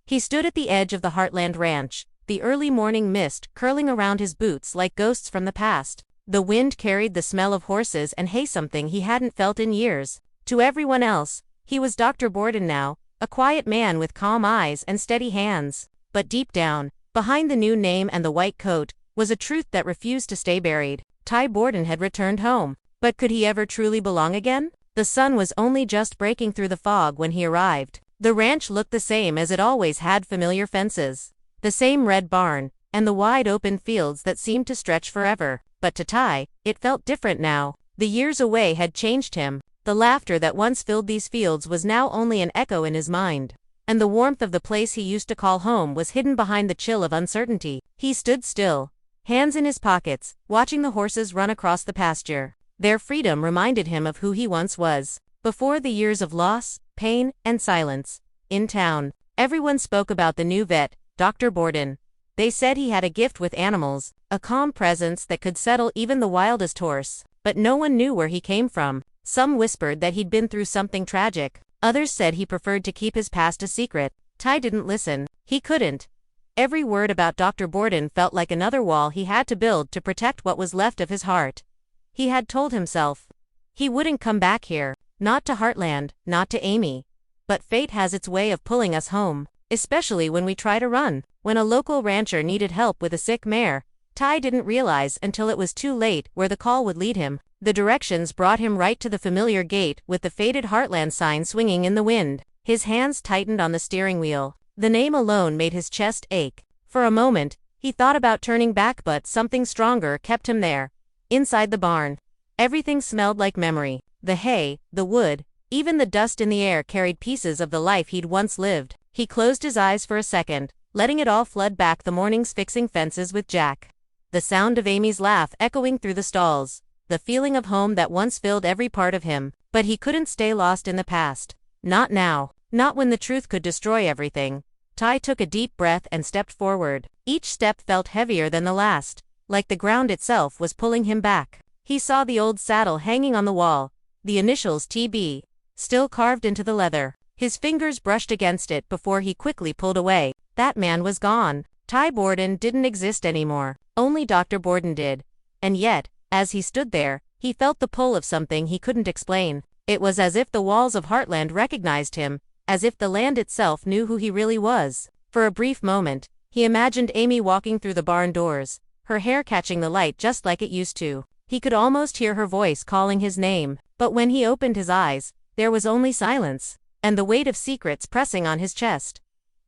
He stood at the edge of the Heartland ranch, the early morning mist curling around his boots like ghosts from the past. The wind carried the smell of horses and hay, something he hadn't felt in years. To everyone else, he was Dr. Borden now, a quiet man with calm eyes and steady hands. But deep down, behind the new name and the white coat, was a truth that refused to stay buried. Ty Borden had returned home. But could he ever truly belong again? The sun was only just breaking through the fog when he arrived. The ranch looked the same as it always had: familiar fences, the same red barn, and the wide open fields that seemed to stretch forever. But to Ty, it felt different now. The years away had changed him. The laughter that once filled these fields was now only an echo in his mind. And the warmth of the place he used to call home was hidden behind the chill of uncertainty. He stood still, hands in his pockets, watching the horses run across the pasture. Their freedom reminded him of who he once was, before the years of loss, pain, and silence. In town, everyone spoke about the new vet, Dr. Borden. They said he had a gift with animals, a calm presence that could settle even the wildest horse. But no one knew where he came from. Some whispered that he'd been through something tragic. Others said he preferred to keep his past a secret. Ty didn't listen. He couldn't. Every word about Dr. Borden felt like another wall he had to build to protect what was left of his heart. He had told himself he wouldn't come back here, not to Heartland, not to Amy. But fate has its way of pulling us home, especially when we try to run. When a local rancher needed help with a sick mare, Ty didn't realize until it was too late where the call would lead him. The directions brought him right to the familiar gate with the faded Heartland sign swinging in the wind. His hands tightened on the steering wheel. The name alone made his chest ache. For a moment, he thought about turning back, but something stronger kept him there. Inside the barn, everything smelled like memory. The hay, the wood, even the dust in the air carried pieces of the life he'd once lived. He closed his eyes for a second, letting it all flood back: the mornings fixing fences with Jack, the sound of Amy's laugh echoing through the stalls, the feeling of home that once filled every part of him. But he couldn't stay lost in the past. Not now. Not when the truth could destroy everything. Ty took a deep breath and stepped forward. Each step felt heavier than the last, like the ground itself was pulling him back. He saw the old saddle hanging on the wall, the initials TB, still carved into the leather. His fingers brushed against it before he quickly pulled away. That man was gone. Ty Borden didn't exist anymore. Only Dr. Borden did. And yet, as he stood there, he felt the pull of something he couldn't explain. It was as if the walls of Heartland recognized him, as if the land itself knew who he really was. For a brief moment, he imagined Amy walking through the barn doors, her hair catching the light just like it used to. He could almost hear her voice calling his name. But when he opened his eyes, there was only silence, and the weight of secrets pressing on his chest.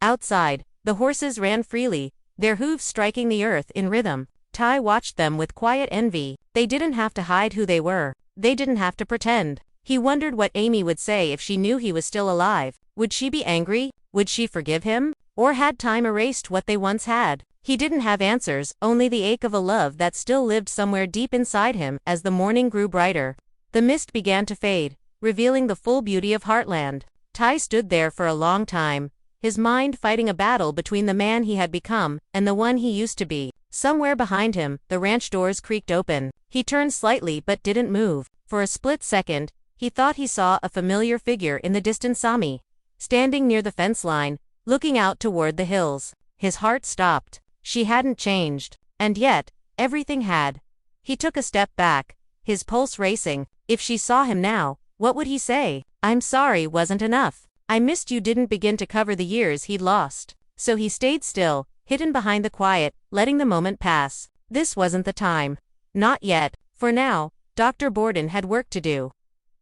Outside, the horses ran freely, their hooves striking the earth in rhythm. Ty watched them with quiet envy. They didn't have to hide who they were. They didn't have to pretend. He wondered what Amy would say if she knew he was still alive. Would she be angry? Would she forgive him? Or had time erased what they once had? He didn't have answers, only the ache of a love that still lived somewhere deep inside him. As the morning grew brighter, the mist began to fade, revealing the full beauty of Heartland. Ty stood there for a long time, his mind fighting a battle between the man he had become and the one he used to be. Somewhere behind him, the ranch doors creaked open. He turned slightly but didn't move. For a split second, he thought he saw a familiar figure in the distance: Amy, standing near the fence line, looking out toward the hills. His heart stopped. She hadn't changed. And yet, everything had. He took a step back, his pulse racing. If she saw him now, what would he say? "I'm sorry" wasn't enough. "I missed you" didn't begin to cover the years he'd lost. So he stayed still, hidden behind the quiet, letting the moment pass. This wasn't the time. Not yet. For now, Dr. Borden had work to do.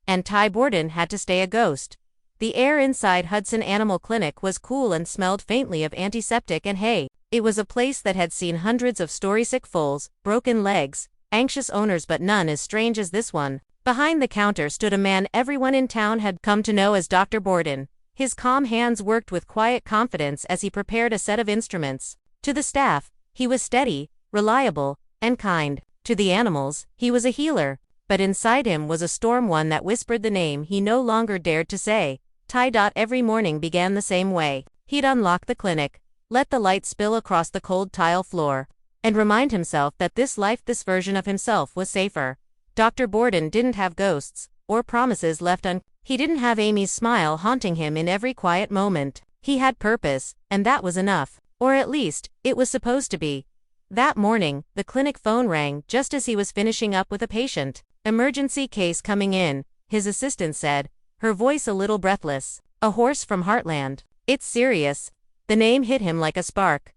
And Ty Borden had to stay a ghost. The air inside Hudson Animal Clinic was cool and smelled faintly of antiseptic and hay. It was a place that had seen hundreds of story-sick foals, broken legs, anxious owners, but none as strange as this one. Behind the counter stood a man everyone in town had come to know as Dr. Borden. His calm hands worked with quiet confidence as he prepared a set of instruments. To the staff, he was steady, reliable, and kind. To the animals, he was a healer. But inside him was a storm, one that whispered the name he no longer dared to say. Ty. Every morning began the same way. He'd unlock the clinic, let the light spill across the cold tile floor, and remind himself that this life, this version of himself, was safer. Dr. Borden didn't have ghosts, or promises left He didn't have Amy's smile haunting him in every quiet moment. He had purpose, and that was enough. Or at least, it was supposed to be. That morning, the clinic phone rang just as he was finishing up with a patient. "Emergency case coming in," his assistant said, her voice a little breathless. "A horse from Heartland. It's serious." The name hit him like a spark.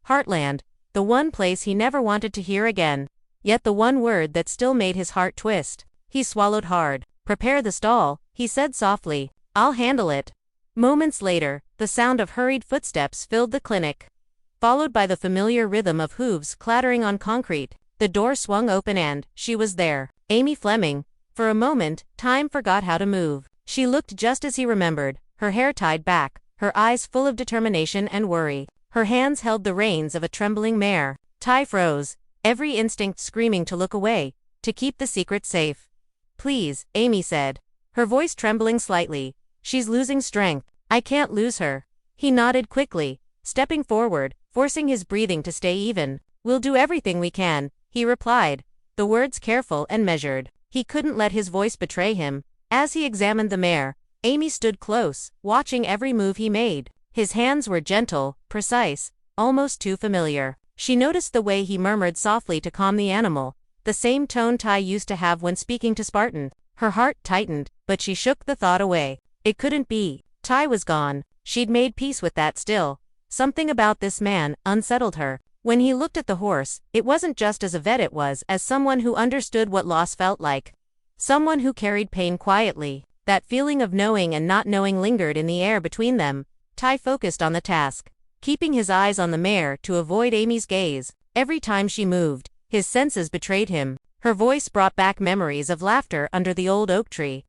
Heartland, the one place he never wanted to hear again. Yet the one word that still made his heart twist. He swallowed hard. "Prepare the stall," he said softly. "I'll handle it." Moments later, the sound of hurried footsteps filled the clinic, followed by the familiar rhythm of hooves clattering on concrete. The door swung open and she was there. Amy Fleming. For a moment, time forgot how to move. She looked just as he remembered, her hair tied back, her eyes full of determination and worry. Her hands held the reins of a trembling mare. Ty froze, every instinct screaming to look away, to keep the secret safe. "Please," Amy said, her voice trembling slightly. "She's losing strength. I can't lose her." He nodded quickly, stepping forward, forcing his breathing to stay even. "We'll do everything we can," he replied, the words careful and measured. He couldn't let his voice betray him. As he examined the mare, Amy stood close, watching every move he made. His hands were gentle, precise, almost too familiar. She noticed the way he murmured softly to calm the animal, the same tone Ty used to have when speaking to Spartan. Her heart tightened, but she shook the thought away. It couldn't be. Ty was gone. She'd made peace with that still. Something about this man unsettled her. When he looked at the horse, it wasn't just as a vet, it was as someone who understood what loss felt like. Someone who carried pain quietly. That feeling of knowing and not knowing lingered in the air between them. Ty focused on the task, keeping his eyes on the mare to avoid Amy's gaze. Every time she moved, his senses betrayed him. Her voice brought back memories of laughter under the old oak tree,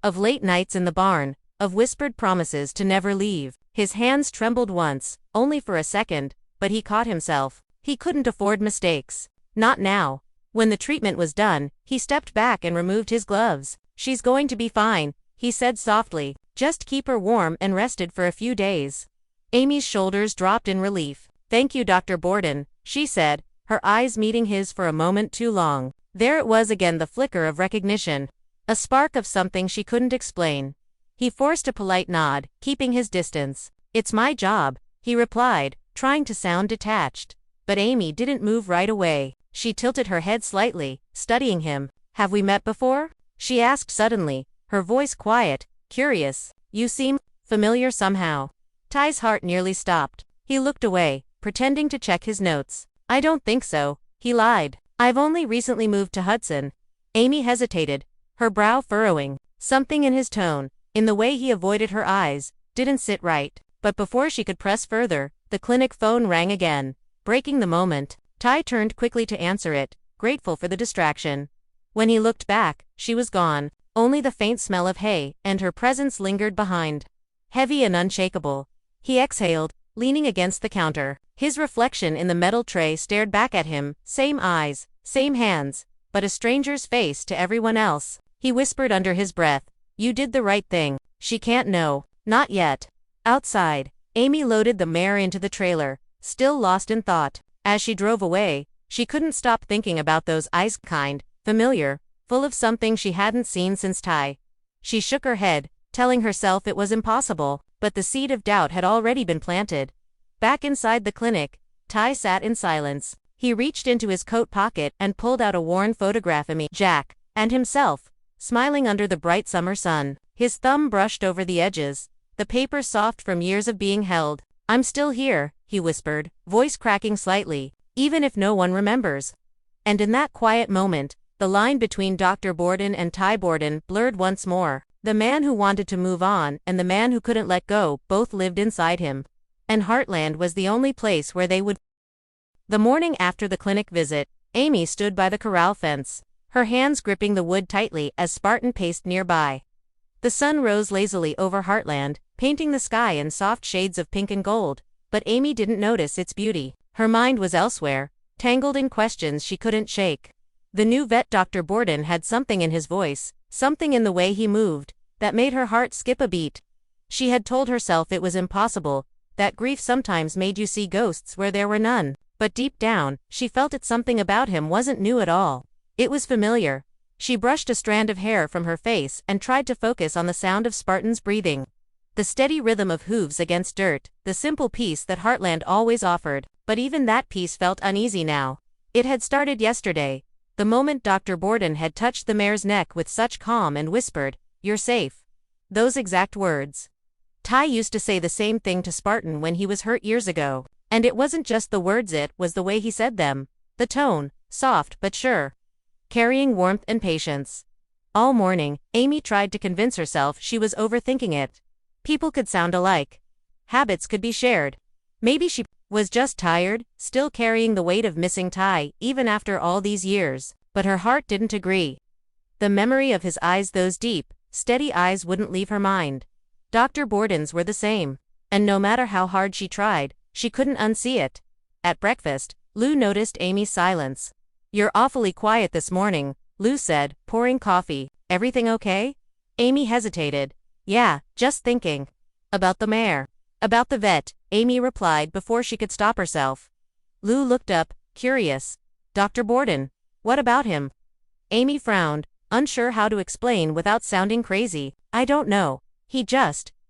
of late nights in the barn, of whispered promises to never leave. His hands trembled once, only for a second, but he caught himself. He couldn't afford mistakes. Not now. When the treatment was done, he stepped back and removed his gloves. "She's going to be fine," he said softly. "Just keep her warm and rested for a few days." Amy's shoulders dropped in relief. "Thank you, Dr. Borden," she said, her eyes meeting his for a moment too long. There it was again, the flicker of recognition. A spark of something she couldn't explain. He forced a polite nod, keeping his distance. "It's my job," he replied, trying to sound detached. But Amy didn't move right away. She tilted her head slightly, studying him. "Have we met before?" she asked suddenly, her voice quiet, curious. "You seem familiar somehow." Ty's heart nearly stopped. He looked away, pretending to check his notes. "I don't think so," he lied. "I've only recently moved to Hudson." Amy hesitated, her brow furrowing. Something in his tone, in the way he avoided her eyes, didn't sit right. But before she could press further, the clinic phone rang again, breaking the moment. Ty turned quickly to answer it, grateful for the distraction. When he looked back, she was gone. Only the faint smell of hay and her presence lingered behind. Heavy and unshakable, he exhaled, leaning against the counter. His reflection in the metal tray stared back at him, same eyes, same hands, but a stranger's face to everyone else. He whispered under his breath, "You did the right thing. She can't know. Not yet." Outside, Amy loaded the mare into the trailer, still lost in thought. As she drove away, she couldn't stop thinking about those eyes, kind, familiar, full of something she hadn't seen since Ty. She shook her head, telling herself it was impossible, but the seed of doubt had already been planted. Back inside the clinic, Ty sat in silence. He reached into his coat pocket and pulled out a worn photograph of Jack, and himself, smiling under the bright summer sun. His thumb brushed over the edges, the paper soft from years of being held. "I'm still here," he whispered, voice cracking slightly, "even if no one remembers." And in that quiet moment, the line between Dr. Borden and Ty Borden blurred once more. The man who wanted to move on and the man who couldn't let go both lived inside him. And Heartland was the only place where they would. The morning after the clinic visit, Amy stood by the corral fence, her hands gripping the wood tightly as Spartan paced nearby. The sun rose lazily over Heartland, painting the sky in soft shades of pink and gold, but Amy didn't notice its beauty. Her mind was elsewhere, tangled in questions she couldn't shake. The new vet, Dr. Borden, had something in his voice, something in the way he moved, that made her heart skip a beat. She had told herself it was impossible, that grief sometimes made you see ghosts where there were none, but deep down, she felt that something about him wasn't new at all. It was familiar. She brushed a strand of hair from her face and tried to focus on the sound of Spartan's breathing. The steady rhythm of hooves against dirt, the simple peace that Heartland always offered, but even that peace felt uneasy now. It had started yesterday, the moment Dr. Borden had touched the mare's neck with such calm and whispered, "You're safe." Those exact words. Ty used to say the same thing to Spartan when he was hurt years ago, and it wasn't just the words, it was the way he said them. The tone, soft but sure, carrying warmth and patience. All morning, Amy tried to convince herself she was overthinking it. People could sound alike. Habits could be shared. Maybe she was just tired, still carrying the weight of missing Ty, even after all these years, but her heart didn't agree. The memory of his eyes, those deep, steady eyes, wouldn't leave her mind. Dr. Borden's were the same, and no matter how hard she tried, she couldn't unsee it. At breakfast, Lou noticed Amy's silence. "You're awfully quiet this morning," Lou said, pouring coffee. "Everything okay?" Amy hesitated. "Yeah, just thinking. About the mare. About the vet," Amy replied before she could stop herself. Lou looked up, curious. "Dr. Borden. What about him?" Amy frowned, unsure how to explain without sounding crazy. "I don't know.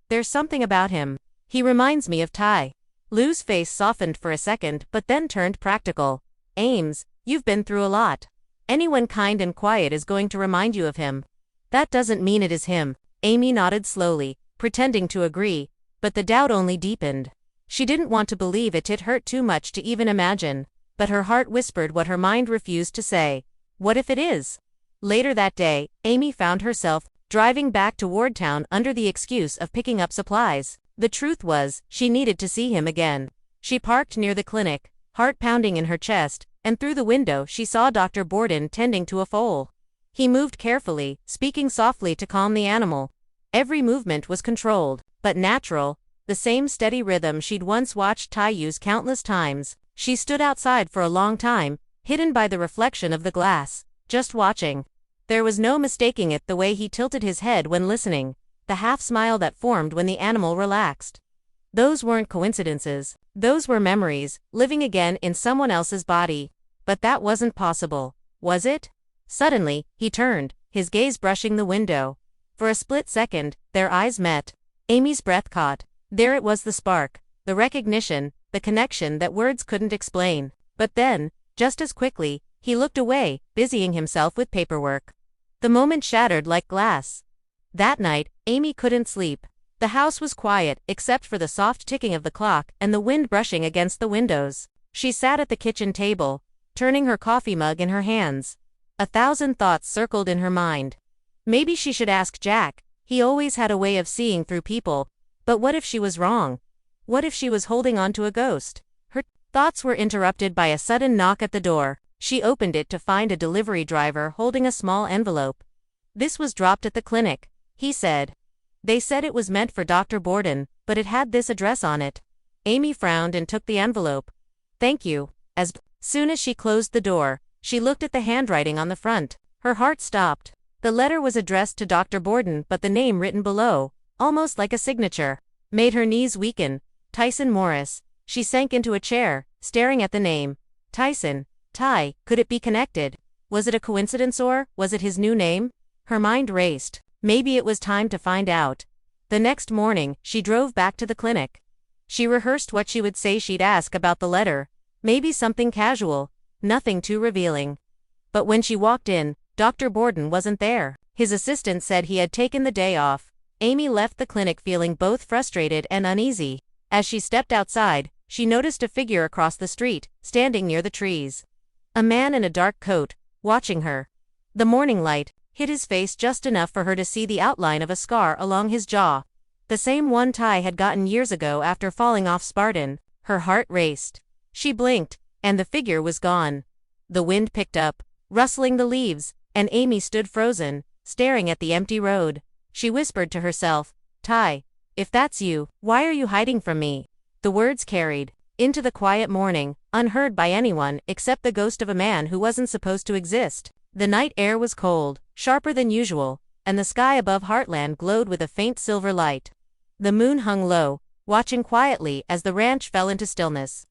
There's something about him. He reminds me of Ty." Lou's face softened for a second but then turned practical. "Ames, you've been through a lot. Anyone kind and quiet is going to remind you of him." "That doesn't mean it is him." Amy nodded slowly, pretending to agree, but the doubt only deepened. She didn't want to believe it hurt too much to even imagine, but her heart whispered what her mind refused to say. What if it is? Later that day, Amy found herself driving back to Wardtown under the excuse of picking up supplies. The truth was, she needed to see him again. She parked near the clinic, heart pounding in her chest, and through the window she saw Dr. Borden tending to a foal. He moved carefully, speaking softly to calm the animal. Every movement was controlled, but natural, the same steady rhythm she'd once watched Ty use countless times. She stood outside for a long time, hidden by the reflection of the glass, just watching. There was no mistaking it, the way he tilted his head when listening, the half-smile that formed when the animal relaxed. Those weren't coincidences. Those were memories, living again in someone else's body. But that wasn't possible, was it? Suddenly, he turned, his gaze brushing the window. For a split second, their eyes met. Amy's breath caught. There it was, the spark, the recognition, the connection that words couldn't explain. But then, just as quickly, he looked away, busying himself with paperwork. The moment shattered like glass. That night, Amy couldn't sleep. The house was quiet, except for the soft ticking of the clock and the wind brushing against the windows. She sat at the kitchen table, turning her coffee mug in her hands. 1,000 thoughts circled in her mind. Maybe she should ask Jack. He always had a way of seeing through people. But what if she was wrong? What if she was holding on to a ghost? Her thoughts were interrupted by a sudden knock at the door. She opened it to find a delivery driver holding a small envelope. "This was dropped at the clinic," he said. "They said it was meant for Dr. Borden, but it had this address on it." Amy frowned and took the envelope. "Thank you." As soon as she closed the door, she looked at the handwriting on the front. Her heart stopped. The letter was addressed to Dr. Borden, but the name written below, almost like a signature, made her knees weaken. Tyson Morris. She sank into a chair, staring at the name. Tyson. Ty. Could it be connected? Was it a coincidence, or was it his new name? Her mind raced. Maybe it was time to find out. The next morning, she drove back to the clinic. She rehearsed what she would say she'd ask about the letter. Maybe something casual, nothing too revealing. But when she walked in, Dr. Borden wasn't there. His assistant said he had taken the day off. Amy left the clinic feeling both frustrated and uneasy. As she stepped outside, she noticed a figure across the street, standing near the trees. A man in a dark coat, watching her. The morning light hit his face just enough for her to see the outline of a scar along his jaw. The same one Ty had gotten years ago after falling off Spartan. Her heart raced. She blinked, and the figure was gone. The wind picked up, rustling the leaves, and Amy stood frozen, staring at the empty road. She whispered to herself, "Ty, if that's you, why are you hiding from me?" The words carried into the quiet morning, unheard by anyone except the ghost of a man who wasn't supposed to exist. The night air was cold, sharper than usual, and the sky above Heartland glowed with a faint silver light. The moon hung low, watching quietly as the ranch fell into stillness.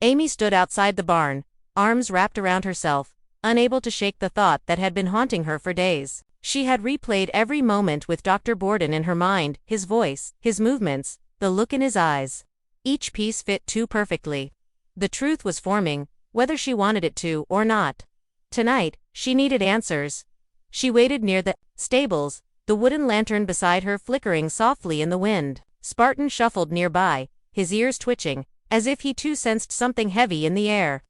Amy stood outside the barn, arms wrapped around herself, unable to shake the thought that had been haunting her for days. She had replayed every moment with Dr. Borden in her mind, his voice, his movements, the look in his eyes. Each piece fit too perfectly. The truth was forming, whether she wanted it to or not. Tonight, she needed answers. She waited near the stables, the wooden lantern beside her flickering softly in the wind. Spartan shuffled nearby, his ears twitching, as if he too sensed something heavy in the air.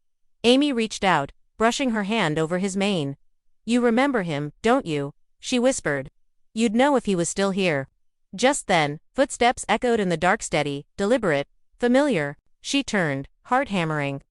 Amy reached out, brushing her hand over his mane. "You remember him, don't you?" she whispered. "You'd know if he was still here." Just then, footsteps echoed in the dark, steady, deliberate, familiar. She turned, heart hammering.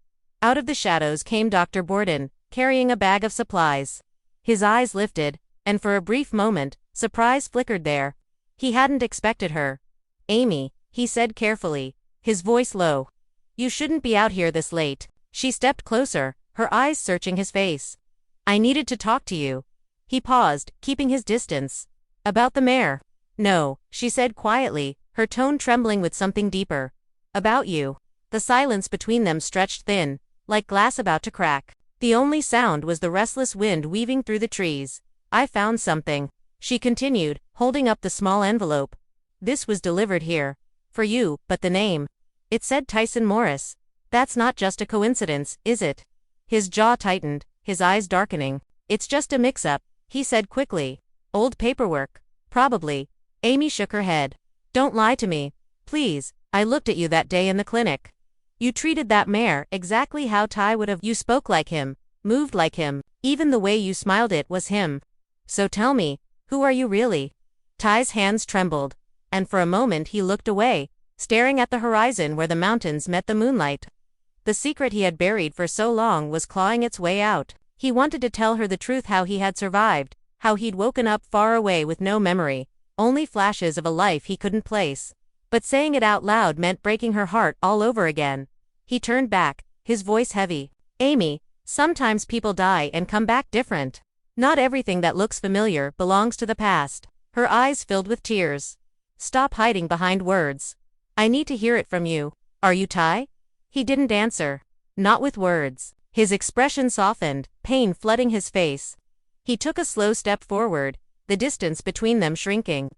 Out of the shadows came Dr. Borden, carrying a bag of supplies. His eyes lifted, and for a brief moment, surprise flickered there. He hadn't expected her. "Amy," he said carefully, his voice low. "You shouldn't be out here this late." She stepped closer, her eyes searching his face. "I needed to talk to you." He paused, keeping his distance. "About the mare?" "No," she said quietly, her tone trembling with something deeper. "About you." The silence between them stretched thin, like glass about to crack. The only sound was the restless wind weaving through the trees. "I found something," she continued, holding up the small envelope. "This was delivered here. For you, but the name. It said Tyson Morris. That's not just a coincidence, is it?" His jaw tightened, his eyes darkening. "It's just a mix-up," he said quickly. "Old paperwork. Probably." Amy shook her head. "Don't lie to me. Please, I looked at you that day in the clinic. You treated that mare exactly how Ty would have. You spoke like him, moved like him, even the way you smiled it was him. So tell me, who are you really?" Ty's hands trembled, and for a moment he looked away, staring at the horizon where the mountains met the moonlight. The secret he had buried for so long was clawing its way out. He wanted to tell her the truth, how he had survived, how he'd woken up far away with no memory, only flashes of a life he couldn't place. But saying it out loud meant breaking her heart all over again. He turned back, his voice heavy. "Amy, sometimes people die and come back different. Not everything that looks familiar belongs to the past." Her eyes filled with tears. "Stop hiding behind words. I need to hear it from you. Are you Ty?" He didn't answer. Not with words. His expression softened, pain flooding his face. He took a slow step forward, the distance between them shrinking.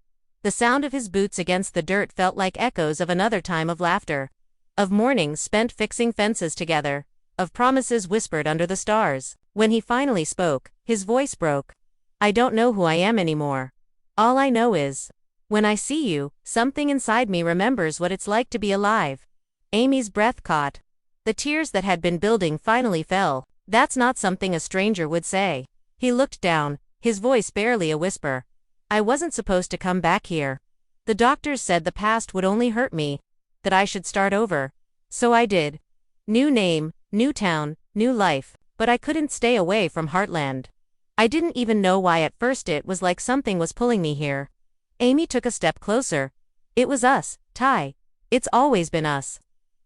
The sound of his boots against the dirt felt like echoes of another time of laughter. Of mornings spent fixing fences together. Of promises whispered under the stars. When he finally spoke, his voice broke. "I don't know who I am anymore. All I know is, when I see you, something inside me remembers what it's like to be alive." Amy's breath caught. The tears that had been building finally fell. "That's not something a stranger would say." He looked down, his voice barely a whisper. "I wasn't supposed to come back here. The doctors said the past would only hurt me, that I should start over. So I did. New name, new town, new life, but I couldn't stay away from Heartland. I didn't even know why at first. It was like something was pulling me here." Amy took a step closer. "It was us, Ty. It's always been us."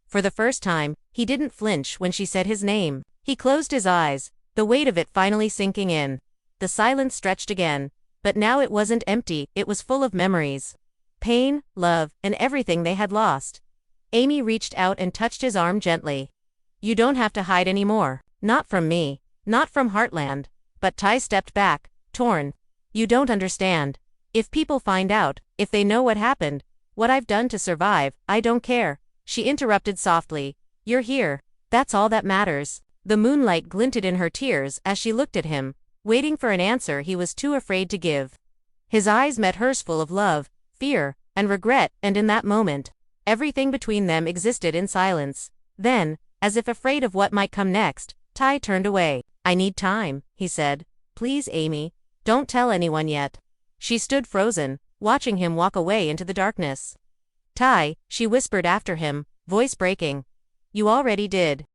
For the first time, he didn't flinch when she said his name. He closed his eyes, the weight of it finally sinking in. The silence stretched again, but now it wasn't empty, it was full of memories. Pain, love, and everything they had lost. Amy reached out and touched his arm gently. "You don't have to hide anymore. Not from me. Not from Heartland." But Ty stepped back, torn. "You don't understand. If people find out, if they know what happened, what I've done to survive, I don't care." She interrupted softly. "You're here. That's all that matters." The moonlight glinted in her tears as she looked at him, waiting for an answer he was too afraid to give. His eyes met hers, full of love, fear, and regret, and in that moment, everything between them existed in silence. Then, as if afraid of what might come next, Ty turned away. "I need time," he said. "Please, Amy, don't tell anyone yet." She stood frozen, watching him walk away into the darkness. "Ty," she whispered after him, voice breaking. "You already did."